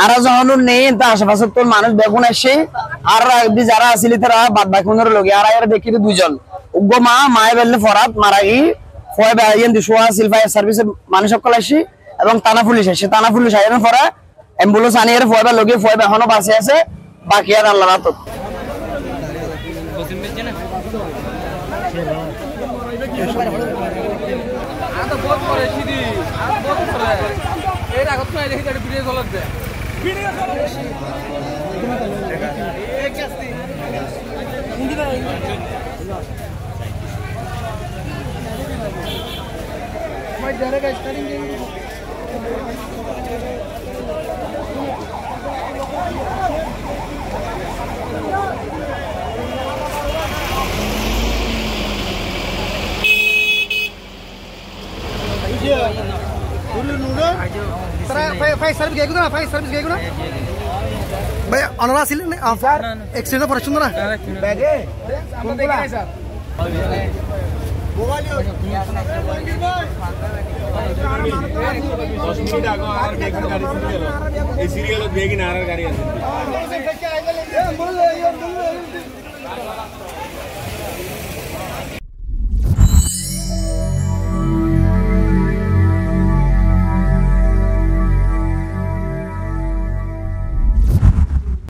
আর যখন নেই তা আশেপাশে তোর মানুষ বেগুন আসে আর যারা আসিলি তারা বাদ বাকুনের লোক আর এর দেখি দুজন উগ্র মায়ে বেললে ফরাত মারা গি ফয় বাইয়েন দিশোয়া সিলফায়ার সার্ভিসের মানুষ সকল আসি এবং থানা পুলিশ আসে থানা পুলিশ আইন পরে অ্যাম্বুলেন্স আনিয়ে ফয় বা লগে ফয় এখনো বাঁচে আছে বাকি আর আল্লাহ রাত फाइव सर्विस गए ना फाइव सर्विस गए ना भाई अनरा सिले ने सर एक्सीडेंट पर सुंदर ना बैगे कौन बोला सर मोबाइल 10 मिनिट आगो आर बेगन गाड़ी सिरियल ए सिरियल बेगिन आर गाड़ी আছে